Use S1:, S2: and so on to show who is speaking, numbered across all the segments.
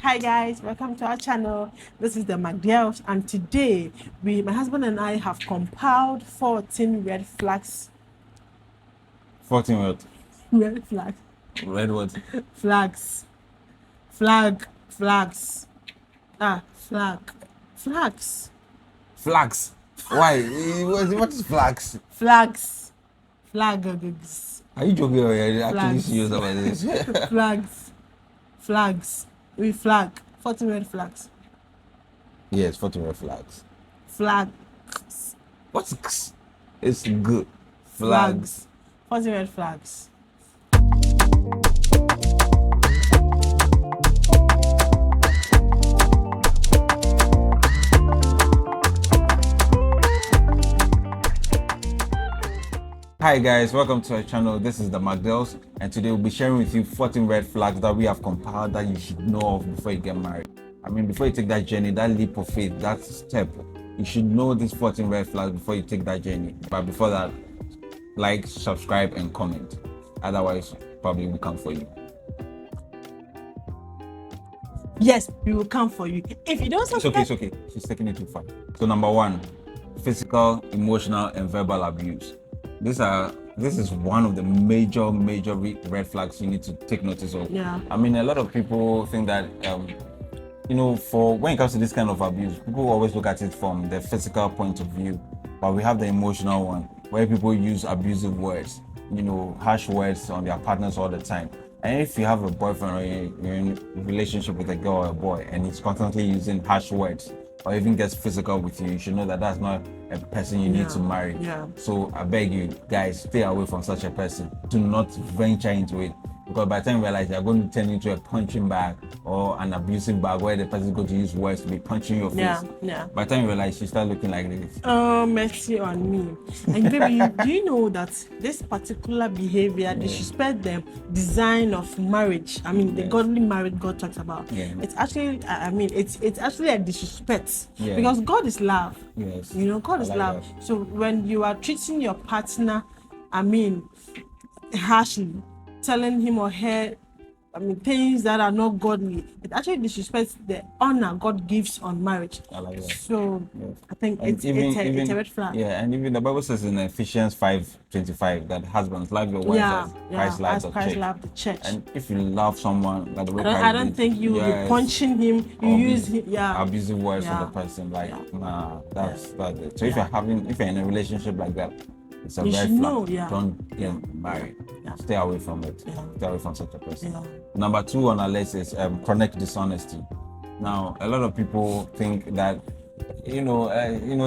S1: Hi guys, welcome to our channel. This is the McDells, and today my husband and I have compiled 14 red flags.
S2: 14 what?
S1: Red flags.
S2: Red what?
S1: Flags. Flags. Flags.
S2: Flags. Why? What is flags?
S1: Flags. Flags.
S2: Are you joking or are you actually
S1: Flags.
S2: serious about this?
S1: Flags. We flag. 14 red flags.
S2: Yes, 14 red flags.
S1: Flags.
S2: What's x? It's good. Flags.
S1: 14 red flags.
S2: Hi guys, welcome to our channel. This is the McDells, and today we'll be sharing with you 14 red flags that we have compiled that you should know of before you get married. I mean, before you take that journey, that leap of faith, that step, you should know these 14 red flags before you take that journey. But before that, like, subscribe, and comment. Otherwise, probably will come for you.
S1: Yes, we will come for you. If you don't subscribe,
S2: It's okay. She's taking it too far. So number 1, physical, emotional, and verbal abuse. This is one of the major red flags you need to take notice of.
S1: Yeah.
S2: I mean, a lot of people think that for when it comes to this kind of abuse, people always look at it from the physical point of view, but we have the emotional one where people use abusive words, harsh words on their partners all the time. And if you have a boyfriend or you're in a relationship with a girl or a boy and he's constantly using harsh words or even gets physical with you, you should know that that's not a person you need to marry.
S1: Yeah.
S2: So I beg you guys, stay away from such a person. Do not venture into it, because by the time you realize you're going to turn into a punching bag or an abusive bag where the person is going to use words to be punching your face.
S1: Yeah.
S2: By the time you realize, you start looking like this.
S1: Oh, mercy on me. And baby, do you know that this particular behavior disrespect the design of marriage? I mean, the godly marriage God talks about.
S2: Yeah.
S1: It's actually, it's actually a disrespect,
S2: Yeah.
S1: because God is love.
S2: Yes.
S1: God is
S2: I like
S1: love.
S2: that.
S1: So when you are treating your partner, harshly, telling him or her, things that are not godly, it actually disrespects the honor God gives on marriage.
S2: I like that.
S1: So
S2: Yes.
S1: I think
S2: And
S1: it's a red flag.
S2: Yeah, and even the Bible says in Ephesians 5:25 that husbands love your wives as Christ loves the church.
S1: Loved the church.
S2: And if you love someone like the way
S1: I don't think you will be punching him. You use him,
S2: abusive words on the
S1: Yeah.
S2: person. Like, nah, that's it. So
S1: Yeah.
S2: if you're in a relationship like that, it's a
S1: You
S2: red
S1: should
S2: flag.
S1: know, yeah.
S2: Don't get married.
S1: Yeah.
S2: Stay away from it.
S1: Yeah.
S2: Stay away from such a person.
S1: Yeah.
S2: Number 2 on our list is chronic dishonesty. Now, a lot of people think that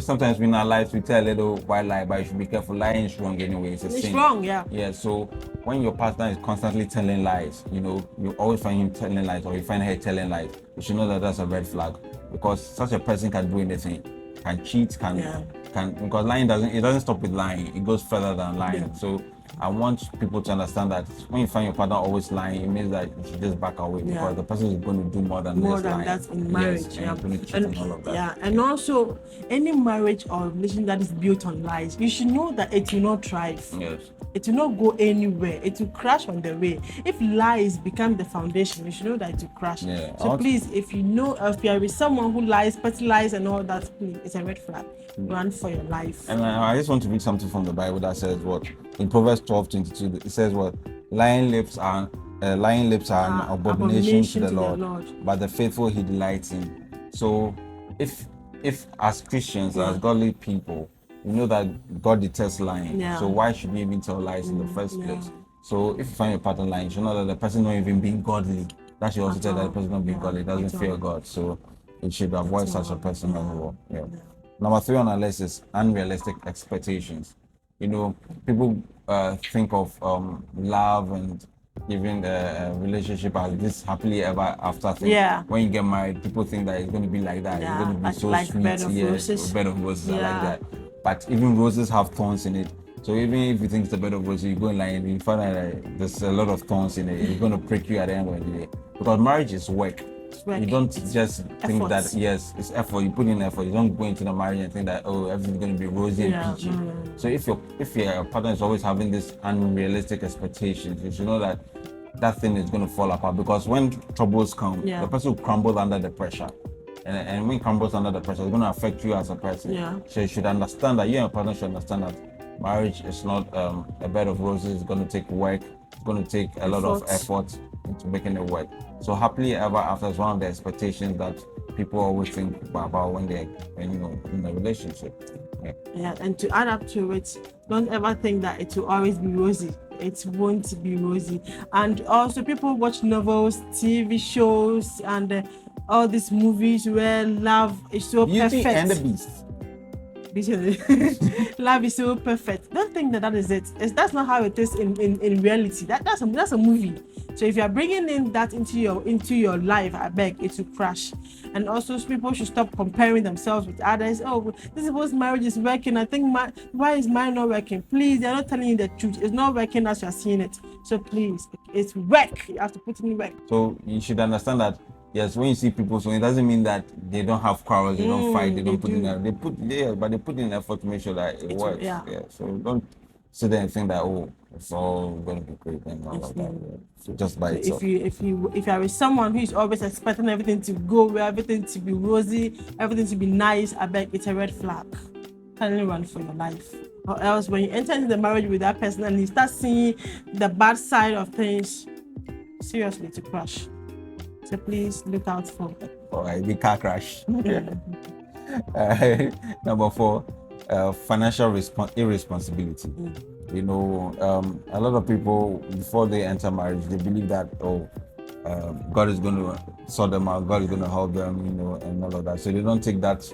S2: sometimes in our lives we tell a little white lie, but you should be careful. Lying is wrong anyway. It's a sin.
S1: It's wrong, yeah.
S2: Yeah. So when your partner is constantly telling lies, you always find him telling lies or you find her telling lies, you should know that that's a red flag, because such a person can do anything, can cheat, can because lying doesn't stop with lying. It goes further than lying.
S1: Yeah.
S2: So I want people to understand that when you find your partner always lying, it means that you should just back away, because the person is going to do more than lying.
S1: That in marriage.
S2: Yes, and going to cheat and all of that.
S1: Yeah, and also any marriage or relation that is built on lies, you should know that it will not thrive.
S2: Yes.
S1: It will not go anywhere. It will crash on the way. If lies become the foundation, you should know that it will crash.
S2: Yeah.
S1: So please, if you are with someone who lies, petty lies and all that, please, it's a red flag. Run for your life.
S2: And I just want to read something from the Bible that says what? In Proverbs 12:22, it says what? Lying lips are an abomination to the Lord, but the faithful he delights in. So if as Christians, as godly people, we know that God detests lying.
S1: Yeah.
S2: So why should we even tell lies in the first place? So if you find your partner lying, you should know that the person not even being godly. That should also tell that the person not being godly, doesn't fear God. So you should avoid such a person as well. Yeah. Number 3 on our list is unrealistic expectations. People think of love and even a relationship as this happily ever after thing.
S1: Yeah.
S2: When you get married, people think that it's going to be like that.
S1: Yeah,
S2: It's going to be so
S1: like
S2: sweet.
S1: bed of roses.
S2: Bed of roses are like
S1: Yeah.
S2: that. But even roses have thorns in it. So even if you think it's a bed of roses, you go in line and you find out that there's a lot of thorns in it. It's going to prick you at the end of the day. Because marriage is work. You don't just think that, yes, it's effort. You put in effort. You don't go into the marriage and think that, oh, everything's going to be rosy and peachy. So if your partner is always having this unrealistic expectations, you should know that that thing is going to fall apart, because when troubles come,
S1: Yeah.
S2: the person will crumble under the pressure. And when it crumbles under the pressure, it's going to affect you as a person.
S1: Yeah.
S2: So you should understand that, you and your partner should understand that marriage is not a bed of roses. It's going to take work. It's going to take a lot of effort into making it work. So happily ever after is one of the expectations that people always think about when they're in a relationship.
S1: Yeah, and to add up to it, don't ever think that it will always be rosy. It won't be rosy. And also, people watch novels, TV shows, and all these movies where love is so
S2: Beauty
S1: perfect.
S2: and the Beast.
S1: Love is so perfect. Don't think that is it. That's not how it is in reality. That's a movie. So if you are bringing in that into your life, I beg it will crash. And also, people should stop comparing themselves with others. Oh, this people's marriage is working. I think why is mine not working? Please, they're not telling you the truth. It's not working as you're seeing it. So please, it's work. You have to put in work.
S2: So you should understand that. Yes, when you see people, so it doesn't mean that they don't have quarrels, they don't fight, they don't put in. But they put in effort to make sure that it works. Yeah. So don't sit there and think that it's all going to be great and all of that. Yeah. So just by itself.
S1: If you are with someone who is always expecting everything to go well, everything to be rosy, everything to be nice, I beg it's a red flag. Kindly run for your life. Or else, when you enter into the marriage with that person and you start seeing the bad side of things, seriously, to crash. So please look out for.
S2: All right, the car crash. Number 4, financial irresponsibility. You know, a lot of people before they enter marriage, they believe that God is going to sort them out, God is going to help them, and all of that. So they don't take that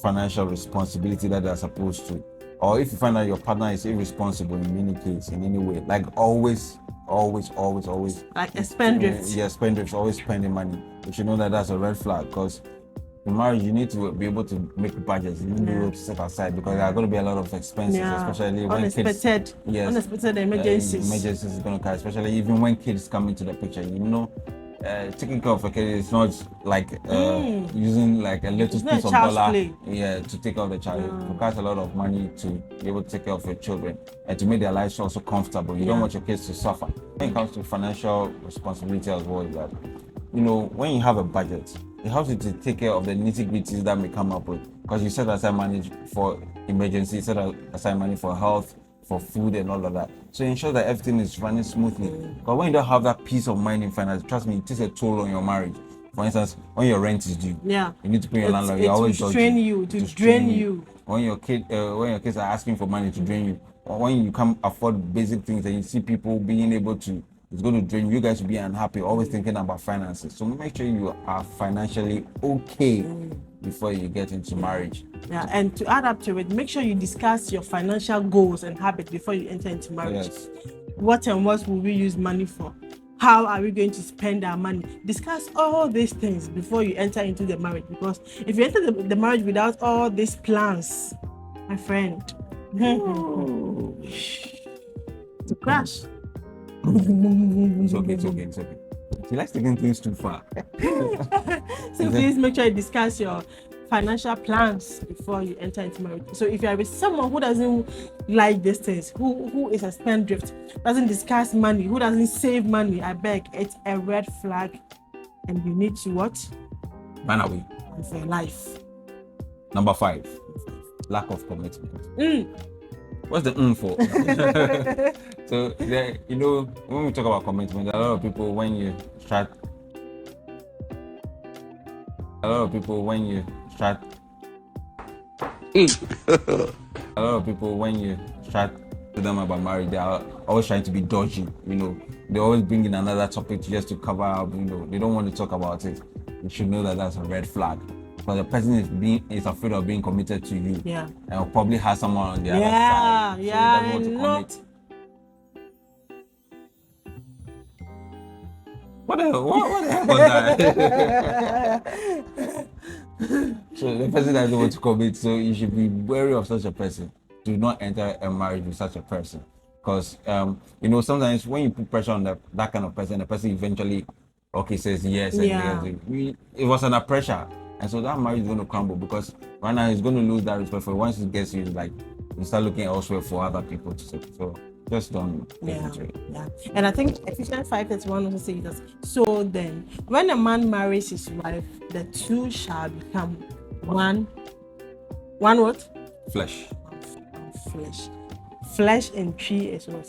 S2: financial responsibility that they're supposed to. Or if you find out your partner is irresponsible in any case, in any way, like always
S1: like a spendthrift.
S2: Spendthrift, always spending money. You should know that that's a red flag, because in marriage you need to be able to make budgets. You need to be able to set aside, because there are going to be a lot of expenses, especially when
S1: unexpected emergencies.
S2: Emergencies is going to come, especially even when kids come into the picture. Taking care of a kid is not like using like a little piece of dollar to take care of the child. It requires a lot of money to be able to take care of your children and to make their lives also comfortable. You don't want your kids to suffer. When it comes to financial responsibility as well, is that when you have a budget, it helps you to take care of the nitty-gritties that may come up with, because you set aside money for emergency, set aside money for health, for food and all of that. So ensure that everything is running smoothly. But when you don't have that peace of mind in finance, trust me, it takes a toll on your marriage. For instance, when your rent is due, you need to pay your landlord. You always
S1: drain you.
S2: When your kids are asking for money to drain you, or when you can't afford basic things and you see people being able to, it's going to drain you. You guys will be unhappy, always thinking about finances. So make sure you are financially okay before you get into marriage.
S1: Yeah, and to add up to it, make sure you discuss your financial goals and habits before you enter into marriage.
S2: Yes.
S1: What and what will we use money for? How are we going to spend our money? Discuss all these things before you enter into the marriage, because if you enter the marriage without all these plans, my friend, to crash.
S2: It's okay. She likes taking things too far.
S1: So please make sure you discuss your financial plans before you enter into marriage. So if you are with someone who doesn't like these things, who is a spendthrift, doesn't discuss money, who doesn't save money, I beg, it's a red flag, and you need to what?
S2: Run away.
S1: For your life.
S2: Number 5, lack of commitment. What's the for? So when we talk about commitment, a lot of people when you start a lot of people when you start to them about marriage, they are always trying to be dodgy. They always bring in another topic just to cover up. They don't want to talk about it. You should know that that's a red flag, because the person is afraid of being committed to you. And probably has someone on the other side. So he doesn't want to commit. What the hell was that? So the person doesn't want to commit, so you should be wary of such a person. Do not enter a marriage with such a person, because sometimes when you put pressure on that kind of person, the person eventually says yes, and yes. It was under pressure, and so that marriage is going to crumble, because right now he's going to lose that respect for you. Once he gets you, like, you start looking elsewhere for other people to say. So just don't get
S1: Yeah,
S2: into it.
S1: yeah. And I think Ephesians 5:31 also says that. So then, when a man marries his wife, the two shall become one. One what?
S2: Flesh.
S1: One flesh. Flesh and tree is what?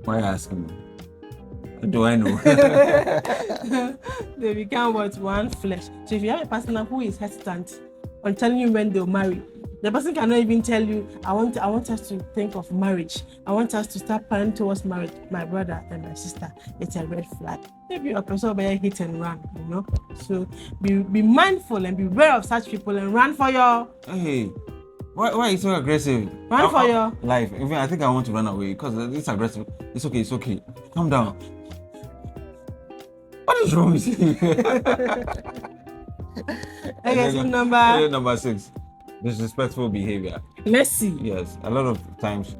S2: Why are you asking me? How do I know?
S1: They become what? One flesh. So if you have a partner who is hesitant on telling you when they'll marry, the person cannot even tell you, I want us to think of marriage. I want us to start planning towards marriage. My brother and my sister, it's a red flag. Maybe a person will be hit and run, you know. So be mindful and beware of such people and run for your.
S2: Hey, why are you so aggressive?
S1: Run for your
S2: life. Even I think I want to run away because it's aggressive. It's okay. Calm down. What is wrong with you?
S1: Okay, so number
S2: 6. Disrespectful behavior.
S1: Mercy.
S2: Yes, a lot of times.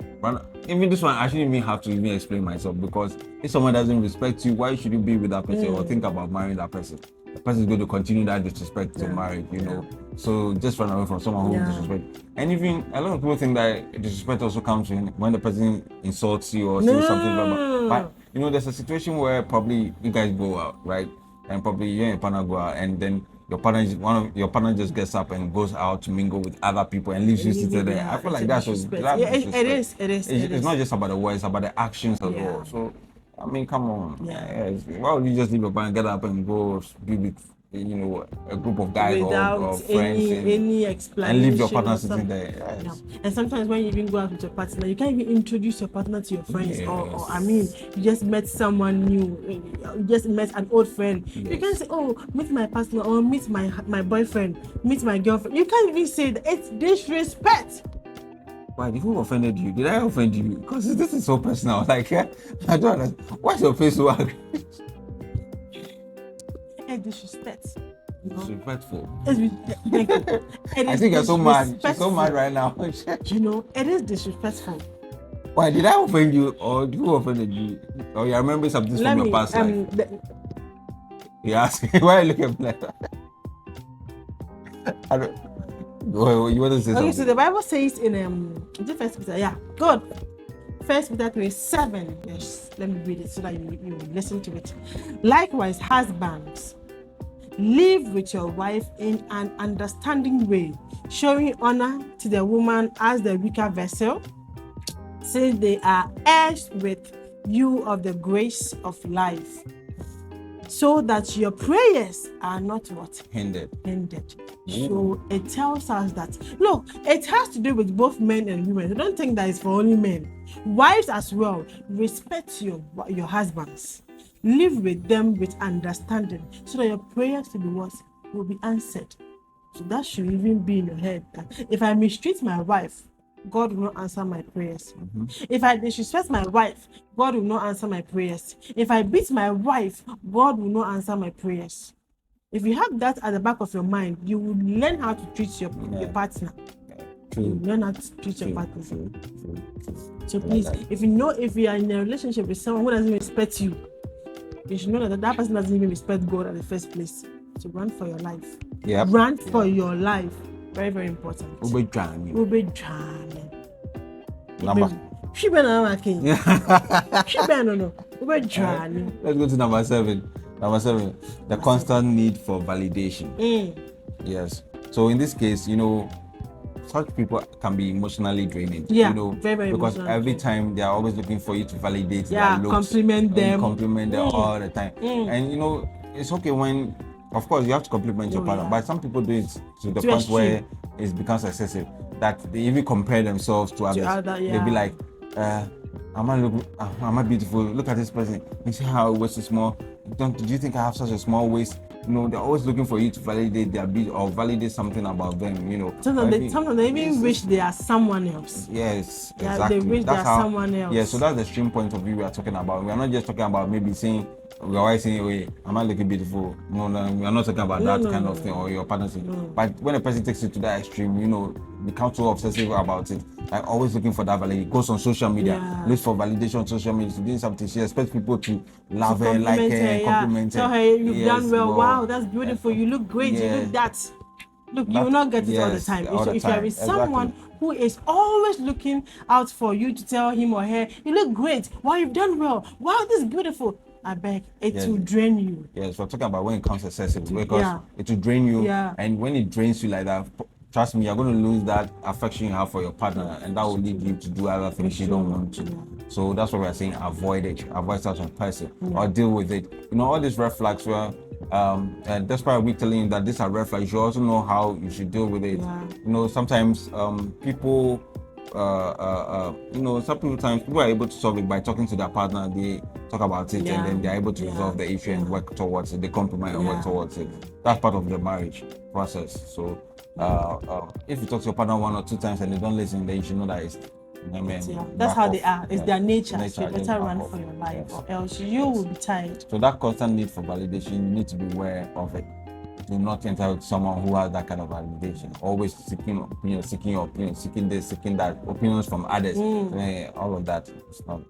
S2: Even this one, I shouldn't even have to even explain myself, because if someone doesn't respect you, why should you be with that person or think about marrying that person? The person is going to continue that disrespect to marriage, you know. So just run away from someone who disrespect. And even a lot of people think that disrespect also comes when the person insults you or says something bad. But you know, there's a situation where probably you guys go out, right? And probably you and your partner go out, and then your partner just gets up and goes out to mingle with other people and leaves you sitting there. I feel like that's disrespect.
S1: It is.
S2: It's not just about the words, it's about the actions as well. So I mean, come on. Why would you just leave your partner, get up and go be with, you know, a group of guys or friends
S1: any explanation,
S2: and leave your partner sitting there?
S1: Yeah. And sometimes when you even go out with your partner, you can't even introduce your partner to your friends, or I mean, you just met someone new, you just met an old friend. You can't say, oh, meet my partner, or meet my boyfriend, meet my girlfriend. You can't even say that. It's disrespect.
S2: Why? Who offended you? Did I offend you? Because this is so personal. Like, I don't understand. Why's your face so angry?
S1: It's disrespect.
S2: Disrespectful.
S1: I
S2: think you're so mad. She's so mad right now.
S1: You know, it is disrespectful.
S2: Why? Did I offend you, or who offended you? Or you remember something from your past life? He asked me, why are you looking like that? I don't. You want to say something?
S1: Okay, so the Bible says in First Peter, God, First Peter 3:7. Yes, let me read it so that you listen to it. Likewise, husbands, live with your wife in an understanding way, showing honor to the woman as the weaker vessel, since they are heirs with you of the grace of life, so that your prayers are not what? Hindered. So it tells us that, look, it has to do with both men and women. So don't think that it's for only men. Wives as well, respect your husbands. Live with them with understanding, so that your prayers will be answered. So that should even be in your head. If I mistreat my wife, God will not answer my prayers. If I disrespect my wife, God will not answer my prayers. If I beat my wife, God will not answer my prayers. If you have that at the back of your mind, you will learn how to treat your partner. You learn how to treat your partner. So please, if you are in a relationship with someone who doesn't respect you, you should know that person doesn't even respect God in the first place. So run for your life. Run for your life. Very, very important. Number.
S2: Let's go to number 7. Number 7, the constant need for validation. Yes. So in this case, you know, such people can be emotionally draining.
S1: Yeah,
S2: you know,
S1: very, very
S2: because every time they are always looking for you to validate their looks,
S1: compliment them
S2: all the time. And you know, it's okay when, of course, you have to compliment your partner, but some people do it to the point where it becomes excessive, that they even compare themselves to others. They'll be like, am I beautiful? Look at this person. You see how her waist is small. Do you think I have such a small waist? You know, they're always looking for you to validate their beauty or validate something about them, you know.
S1: Sometimes they even wish they are someone else.
S2: Yes, exactly.
S1: They wish they are someone else.
S2: Yeah, so that's the extreme point of view we are talking about. We are not just talking about maybe saying, we are always saying, wait, am I looking beautiful? No, we are not talking about that kind of thing, or your partner saying. But when a person takes it to that extreme, you know, become so obsessive about it, like always looking for that validation. Goes on social media, looks for validation on social media. She's doing something. She expects people to love her, like her, compliment her.
S1: Tell her you've done well. Wow, that's beautiful. You look great. You look that. Look, you will not get it all the time. If you are with someone who is always looking out for you to tell him or her, you look great, wow, you've done well, wow, this is beautiful, I beg, it will drain you.
S2: Yes, we're talking about when it comes excessive, because it will drain you, and when it drains you like that, trust me, you're going to lose that affection you have for your partner, and that will lead you to do other things you don't want to. So that's what we're saying, avoid it, avoid such a person, or deal with it. You know, all these red flags were, and that's why we're telling you that these are red flags. You also know how you should deal with it. You know, sometimes people, you know, sometimes people are able to solve it by talking to their partner. They talk about it, and then they're able to resolve the issue and work towards it. They compromise and work towards it. That's part of the marriage process. So if you talk to your partner 1 or 2 times and they don't listen, then you should know that it's, I mean,
S1: that's how they are. It's their nature. So you better run for your life, or else you will be tired.
S2: So that constant need for validation, you need to be aware of it. Do not enter with someone who has that kind of validation. Always seeking opinion, seeking your opinion, seeking this, seeking that, opinions from others. All of that is not